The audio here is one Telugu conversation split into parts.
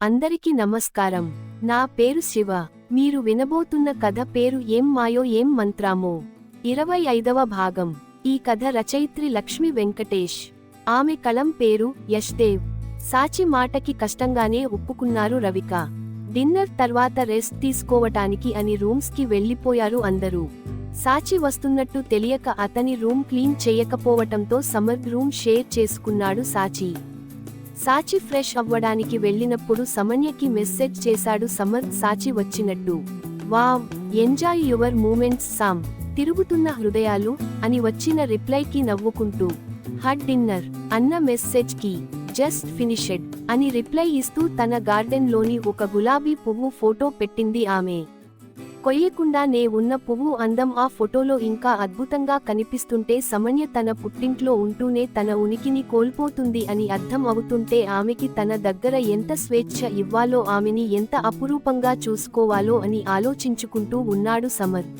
అందరికీ నమస్కారం. నా పేరు శివ. మీరు వినబోతున్న కథ పేరు ఏం మాయో ఏం మంత్రామో. 25వ భాగం. ఈ కథ రచయిత్రి లక్ష్మి వెంకటేష్. ఆమె కలం పేరు యశ్దేవ్. సాచి మాటకి కష్టంగానే ఒప్పుకున్నారు రవిక. డిన్నర్ తర్వాత రెస్ట్ తీసుకోవటానికి అని రూమ్స్ కి వెళ్లిపోయారు అందరూ. సాచి వస్తున్నట్టు తెలియక అతని రూమ్ క్లీన్ చేయకపోవటంతో సమర్థ్ రూమ్ షేర్ చేసుకున్నాడు సాచి. సాచి ఫ్రెష్ అవ్వడానికి వెళ్ళినప్పుడు సమన్యకి మెసేజ్ చేశాడు సమర్థ్ సాచి వచ్చినట్టు. Wow, enjoy your moments Sam. తిరుగుతున్న హృదయాలు అని వచ్చిన రిప్లైకి నవ్వుకుంటూ హడ్ డిన్నర్ అన్న మెసేజ్ కి జస్ట్ ఫినిషెడ్ అని రిప్లై ఇస్తూ తన గార్డెన్ లోని ఒక గులాబీ పువ్వు ఫోటో పెట్టింది ఆమె. కొయ్యకుండానే ఉన్న పువ్వు అందం ఆ ఫోటోలో ఇంకా అద్భుతంగా కనిపిస్తుంటే సమన్య తన పుట్టింట్లో ఉంటూనే తన ఉనికిని కోల్పోతుంది అని అర్థం అవుతుంటే ఆమెకి తన దగ్గర ఎంత స్వేచ్ఛ ఇవ్వాలో, ఆమెని ఎంత అపురూపంగా చూసుకోవాలో అని ఆలోచించుకుంటూ ఉన్నాడు సమర్థ్.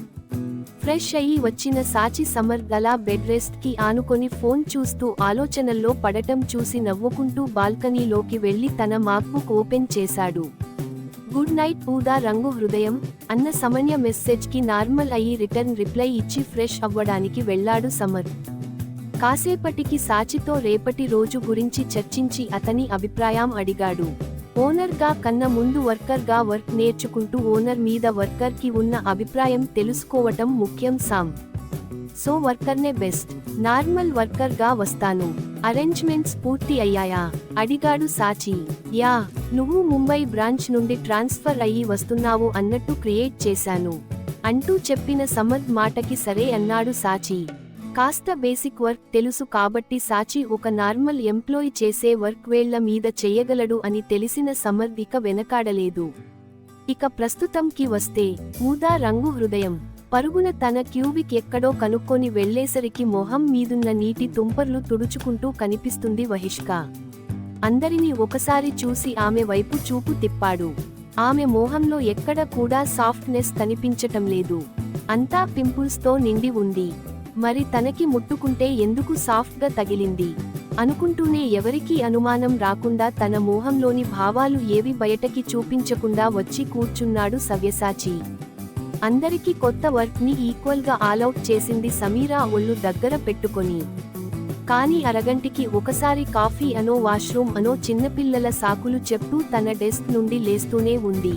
ఫ్రెష్ అయ్యి వచ్చిన సాచి సమర్థ్ అలా బెడ్ రెస్ట్ కి ఆనుకొని ఫోన్ చూస్తూ ఆలోచనల్లో పడటం చూసి నవ్వుకుంటూ బాల్కనీలోకి వెళ్లి తన మాక్బుక్ ఓపెన్ చేశాడు. గుడ్ నైట్ ఊదా రంగు హృదయం అన్న సమన్య మెసేజ్ కి నార్మల్ అయ్యి రిటర్న్ రిప్లై ఇచ్చి ఫ్రెష్ అవ్వడానికి వెళ్లాడు సమర్థ్. కాసేపటికి సాచితో రేపటి రోజు గురించి చర్చించి అతని అభిప్రాయం అడిగాడు. ఓనర్ గా కన్నా ముందు వర్కర్ గా వర్క్ నేర్చుకుంటూ ఓనర్ మీద వర్కర్ కి ఉన్న అభిప్రాయం తెలుసుకోవటం ముఖ్యం సామ్. సో వర్కర్నే బెస్ట్. నార్మల్ వర్కర్ గా వస్తాను. అరేంజ్మెంట్స్ పూర్తి అయ్యాయా అడిగాడు సాచి. యా, నువ్వు ముంబై బ్రాంచ్ నుండి ట్రాన్స్ఫర్ అయ్యి వస్తున్నావు అన్నట్టు క్రియేట్ చేశాను అంటూ చెప్పిన సమర్థ్ మాటకి సరే అన్నాడు సాచి. కాస్త బేసిక్ వర్క్ తెలుసు కాబట్టి సాచి ఒక నార్మల్ ఎంప్లాయీ చేసే వర్క్ వేళ్ల మీద చెయ్యగలడు అని తెలిసిన సమర్థ్ ఇక వెనకాడలేదు. ఇక ప్రస్తుతంకి వస్తే ఊదా రంగు హృదయం. పరుగున తన క్యూబిక్ ఎక్కడో కనుక్కొని వెళ్లేసరికి మొహం మీదున్న నీటి తుంపర్లు తుడుచుకుంటూ కనిపిస్తుంది వహిష్క. అందరినీ ఒకసారి చూసి ఆమె వైపు చూపు తిప్పాడు. ఆమె మోహంలో ఎక్కడ కూడా సాఫ్ట్నెస్ కనిపించటం లేదు. అంతా పింపుల్స్ తో నిండి ఉంది. మరి తనకి ముట్టుకుంటే ఎందుకు సాఫ్ట్ గా తగిలింది అనుకుంటూనే ఎవరికీ అనుమానం రాకుండా తన మోహంలోని భావాలు ఏవి బయటకి చూపించకుండా వచ్చి కూర్చున్నాడు సవ్యసాచి. అందరికీ కొత్త వర్క్ ని ఈక్వల్ గా ఆలౌట్ చేసింది సమీరా ఒళ్ళు దగ్గర పెట్టుకొని. కానీ అరగంటికి ఒకసారి కాఫీ అనో వాష్రూమ్ అనో చిన్నపిల్లల సాకులు చెప్తూ తన డెస్క్ నుండి లేస్తూనే ఉంది.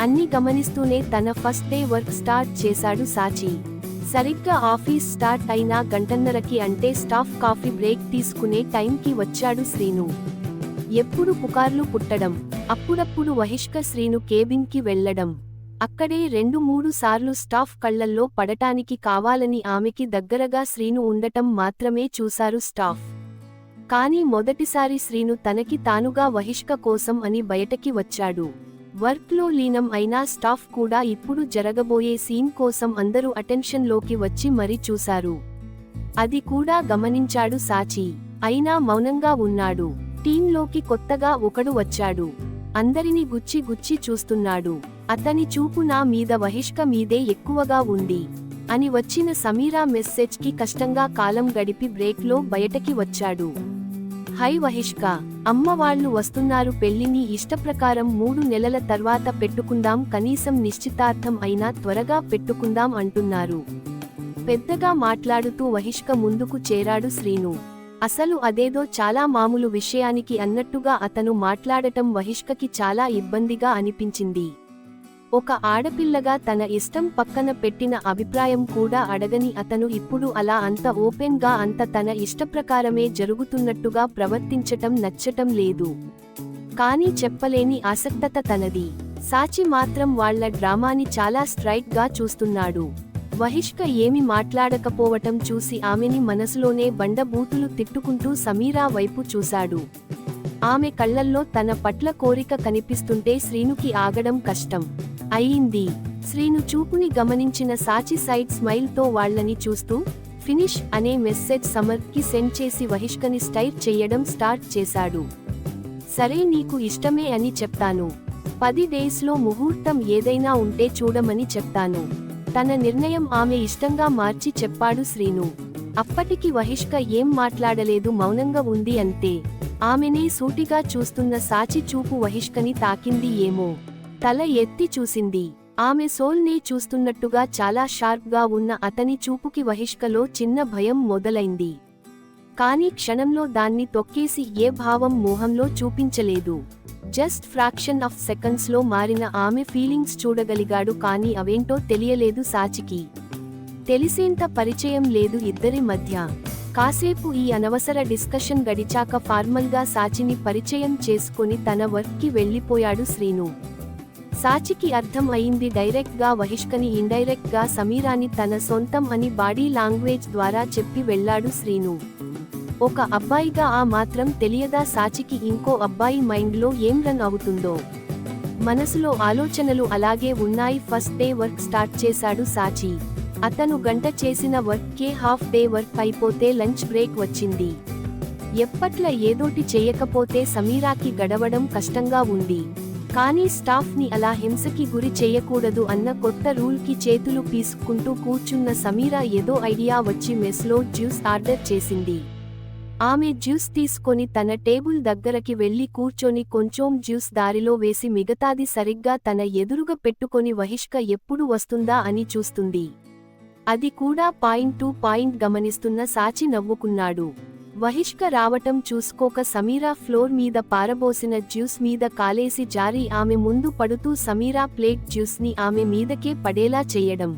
అన్ని గమనిస్తూనే తన ఫస్ట్ డే వర్క్ స్టార్ట్ చేశాడు సాచి. సరిగ్గా ఆఫీస్ స్టార్ట్ అయినా గంటన్నరకి అంటే స్టాఫ్ కాఫీ బ్రేక్ తీసుకునే టైంకి వచ్చాడు శ్రీను. ఎప్పుడు పుకార్లు పుట్టడం, అప్పుడప్పుడు వహిష్క శ్రీను కేబిన్ కి వెళ్లడం, అక్కడే 2-3 సార్లు స్టాఫ్ కళ్లల్లో పడటానికి కావాలని ఆమెకి దగ్గరగా శ్రీను ఉండటం మాత్రమే చూశారు స్టాఫ్. కానీ మొదటిసారి శ్రీను తనకి తానుగా వహిష్క కోసం అని బయటకి వచ్చాడు. వర్క్ లో లీనం అయినా స్టాఫ్ కూడా ఇప్పుడు జరగబోయే సీన్ కోసం అందరూ అటెన్షన్ లోకి వచ్చి మరీ చూశారు. అది కూడా గమనించాడు సాచి. అయినా మౌనంగా ఉన్నాడు. టీంలోకి కొత్తగా ఒకడు వచ్చాడు. అందరినీ గుచ్చి గుచ్చి చూస్తున్నాడు. అతని చూపు నా మీద వహిష్క మీదే ఎక్కువగా ఉంది అని వచ్చిన సమీరా మెసేజ్ కి కష్టంగా కాలం గడిపి బ్రేక్ లో బయటకి వచ్చాడు. హై వహిష్క, అమ్మ వాళ్ళు వస్తున్నారు, పెళ్లిని ఇష్టప్రకారం 3 నెలల తర్వాత పెట్టుకుందాం, కనీసం నిశ్చితార్థం అయినా త్వరగా పెట్టుకుందాం అంటున్నారు. పెద్దగా మాట్లాడుతూ వహిష్క ముందుకు చేరాడు శ్రీను. అసలు అదేదో చాలా మామూలు విషయానికి అన్నట్టుగా అతను మాట్లాడటం వహిష్కకి చాలా ఇబ్బందిగా అనిపించింది. ఒక ఆడపిల్లగా తన ఇష్టం పక్కన పెట్టిన అభిప్రాయం కూడా అడగని అతను ఇప్పుడు అలా అంత ఓపెన్ గా అంత తన ఇష్టప్రకారమే జరుగుతున్నట్టుగా ప్రవర్తించటం నచ్చటం లేదు. కానీ చెప్పలేని ఆసక్తత తనది. సాచి మాత్రం వాళ్ల డ్రామాని చాలా స్ట్రైట్ గా చూస్తున్నాడు. వహిష్క ఏమి మాట్లాడకపోవటం చూసి ఆమెని మనసులోనే బండబూతులు తిట్టుకుంటూ సమీరా వైపు చూశాడు. ఆమె కళ్లల్లో తన పట్ల కోరిక కనిపిస్తుంటే శ్రీనుకి ఆగడం కష్టం అయింది. శ్రీను చూపుని గమనించిన సాచి సైడ్ స్మైల్ తో వాళ్లని చూస్తూ ఫినిష్ అనే మెసేజ్ సమర్థ్ కి సెండ్ చేసి వహిష్కని స్టైర్ చెయ్యడం స్టార్ట్ చేశాడు. సరే, నీకు ఇష్టమే అని చెప్తాను. 10 డేస్ లో ముహూర్తం ఏదైనా ఉంటే చూడమని చెప్తాను. తన నిర్ణయం ఆమె ఇష్టంగా మార్చి చెప్పాడు శ్రీను. అప్పటికి వహిష్క ఏం మాట్లాడలేదు, మౌనంగా ఉంది అంతే. ఆమెనే సూటిగా చూస్తున్న సాచి చూపు వహిష్కని తాకింది ఏమో. తల ఎత్తి చూసింది. ఆమె సోల్నే చూస్తున్నట్టుగా చాలా షార్ప్గా ఉన్న అతని చూపుకి వహిష్కలో చిన్న భయం మొదలైంది. కానీ క్షణంలో దాన్ని తొక్కేసి ఏ భావం మోహంలో చూపించలేదు. జస్ట్ ఫ్రాక్షన్ ఆఫ్ సెకండ్స్లో మారిన ఆమె ఫీలింగ్స్ చూడగలిగాడు. కానీ అవేంటో తెలియలేదు సాచికి. తెలిసేంత పరిచయం లేదు ఇద్దరి మధ్య. కాసేపు ఈ అనవసర డిస్కషన్ గడిచాక ఫార్మల్గా సాచిని పరిచయం చేసుకుని తన వర్క్కి వెళ్ళిపోయాడు శ్రీను. సాచికి అర్థం అయింది డైరెక్ట్గా వహిష్కని ఇండైరెక్ట్గా సమీరాని తన సొంతం అని బాడీ లాంగ్వేజ్ ద్వారా చెప్పి వెళ్ళాడు శ్రీను. ఒక అబ్బాయిగా ఆ మాత్రం తెలియదా సాచికి ఇంకో అబ్బాయి మైండ్లో ఏం రన్ అవుతుందో. మనసులో ఆలోచనలు అలాగే ఉన్నాయి. ఫస్ట్ డే వర్క్ స్టార్ట్ చేశాడు సాచి. అతను గంట చేసిన వర్క్కే హాఫ్ డే వర్క్ అయిపోతే లంచ్ బ్రేక్ వచ్చింది. ఎప్పట్ల ఏదోటి చేయకపోతే సమీరాకి గడవడం కష్టంగా ఉంది. కానీ స్టాఫ్ని అలా హింసకి గురి చేయకూడదు అన్న కొత్త రూల్కి చేతులు పీసుకుంటూ కూర్చున్న సమీరా ఏదో ఐడియా వచ్చి మెస్లో జ్యూస్ ఆర్డర్ చేసింది. ఆమె జ్యూస్ తీసుకొని తన టేబుల్ దగ్గరకి వెళ్లి కూర్చొని కొంచెం జ్యూస్ దారిలో వేసి మిగతాది సరిగ్గా తన ఎదురుగా పెట్టుకొని వహిష్క ఎప్పుడు వస్తుందా అని చూస్తుంది. అది కూడా పాయింట్ టు పాయింట్ గమనిస్తున్న సాచి నవ్వుకున్నాడు. వహిష్క రావటం చూసుకోక సమీరా ఫ్లోర్ మీద పారబోసిన జ్యూస్ మీద కాలేసి జారి ఆమె ముందు పడుతూ సమీరా ప్లేట్ జ్యూస్ని ఆమె మీదకే పడేలా చేయడం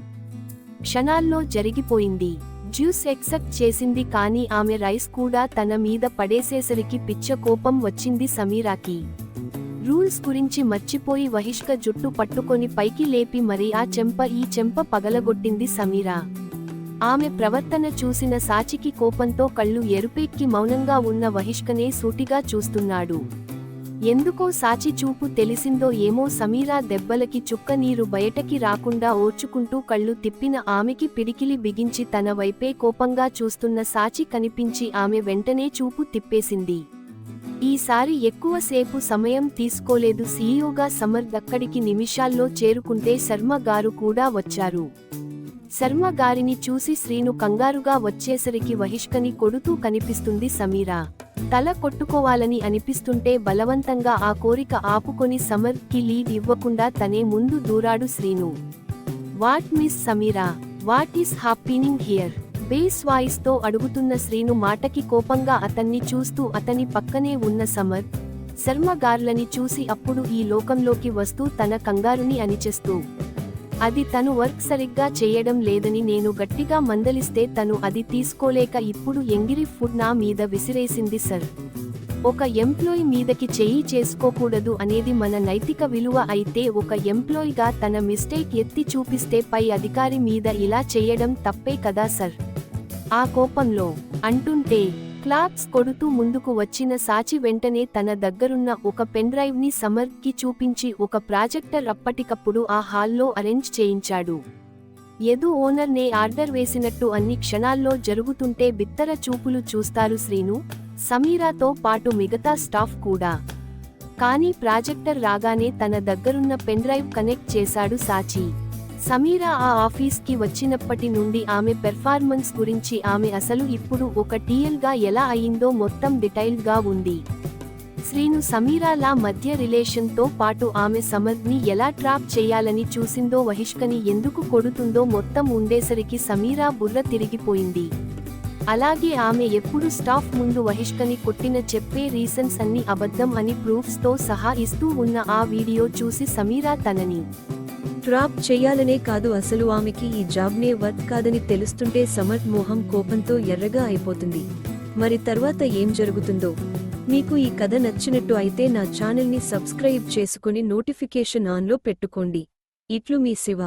క్షణాల్లో జరిగిపోయింది. జ్యూస్ ఎక్సెప్ట్ చేసింది కానీ ఆమె రైస్ కూడా తన మీద పడేసేసరికి పిచ్చ కోపం వచ్చింది సమీరాకి. రూల్స్ గురించి మర్చిపోయి వహిష్క జుట్టు పట్టుకొని పైకి లేపి మరి ఆ చెంప ఈ చెంప పగలగొట్టింది సమీరా. ఆమె ప్రవర్తన చూసిన సాచికి కోపంతో కళ్ళు ఎరుపెక్కి మౌనంగా ఉన్న వహిష్కనే సూటిగా చూస్తున్నాడు. ఎందుకో సాచి చూపు తెలిసిందో ఏమో సమీరా దెబ్బలకి చుక్క నీరు బయటకి రాకుండా ఓర్చుకుంటూ కళ్ళు తిప్పిన ఆమెకి పిడికిలి బిగించి తన వైపే కోపంగా చూస్తున్న సాచి కనిపించి ఆమె వెంటనే చూపు తిప్పేసింది. ఈసారి ఎక్కువసేపు సమయం తీసుకోలేదు. సీఈఓగా సమర్ అక్కడికి నిమిషాల్లో చేరుకుంటే శర్మ గారు కూడా వచ్చారు. శర్మ గారిని చూసి శ్రీను కంగారుగా వచ్చేసరికి వహిష్కని కొడుతూ కనిపిస్తుంది సమీరా. తల కొట్టుకోవాలని అనిపిస్తుంటే బలవంతంగా ఆ కోరిక ఆపుకొని సమర్ కి లీడ్ ఇవ్వకుండా తనే ముందు దూరాడు Srinu. What miss Sameera, what is happening here? Base voice తో అడుగుతున్న శ్రీను మాటకి కోపంగా అతన్ని చూస్తూ అతని పక్కనే ఉన్న సమర్, శర్మ గార్లని చూసి అప్పుడు ఈ లోకంలోకి వస్తూ తన కంగారుని అణిచేస్తూ, అది తను వర్క్ సరిగ్గా చేయడం లేదని నేను గట్టిగా మందలిస్తే తను అది తీసుకోలేక ఇప్పుడు ఎంగిరి ఫుడ్ నా మీద విసిరేసింది సర్. ఒక ఎంప్లాయీ మీదకి చెయ్యి చేసుకోకూడదు అనేది మన నైతిక విలువ అయితే ఒక ఎంప్లాయీగా తన మిస్టేక్ ఎత్తి చూపిస్తే పై అధికారి మీద ఇలా చేయడం తప్పే కదా సర్. ఆ కోపంలో అంటుంటే క్లాప్స్ కొడుతూ ముందుకు వచ్చిన సాచి వెంటనే తన దగ్గరున్న ఒక పెన్డ్రైవ్ ని సమర్ కి చూపించి ఒక ప్రాజెక్టర్ అప్పటికప్పుడు ఆ హాల్లో అరేంజ్ చేయించాడు. ఏదో ఓనర్ నే ఆర్డర్ వేసినట్టు అన్ని క్షణాల్లో జరుగుతుంటే బిత్తర చూపులు చూస్తారు శ్రీను, సమీరాతో పాటు మిగతా స్టాఫ్ కూడా. కానీ ప్రాజెక్టర్ రాగానే తన దగ్గరున్న పెన్డ్రైవ్ కనెక్ట్ చేశాడు సాచి. సమీరా ఆ ఆఫీస్కి వచ్చినప్పటి నుండి ఆమె పెర్ఫార్మెన్స్ గురించి, ఆమె అసలు ఇప్పుడు ఒక టీఎల్గా ఎలా అయిందో మొత్తం డీటెయిల్డ్గా ఉంది. శ్రీను సమీరాల మధ్య రిలేషన్తో పాటు ఆమె సమర్ని ఎలా ట్రాప్ చేయాలని చూసిందో, వహిష్కని ఎందుకు కొడుతుందో మొత్తం ఉండేసరికి సమీరా బుర్ర తిరిగిపోయింది. అలాగే ఆమె ఎప్పుడు స్టాఫ్ ముందు వహిష్కని కొట్టిన చెప్పే రీజన్స్ అన్ని అబద్ధం అని ప్రూఫ్స్తో సహా ఇస్తూ ఉన్న ఆ వీడియో చూసి సమీరా తనని ట్రాప్ చెయ్యాలనే కాదు, అసలు ఆమెకి ఈ జాబ్నే వర్క్ కాదని తెలుస్తుంటే సమర్ మోహం కోపంతో ఎర్రగా అయిపోతుంది. మరి తర్వాత ఏం జరుగుతుందో? మీకు ఈ కథ నచ్చినట్టు అయితే నా ఛానల్ని సబ్స్క్రైబ్ చేసుకుని నోటిఫికేషన్ ఆన్లో పెట్టుకోండి. ఇట్లు మీ శివ.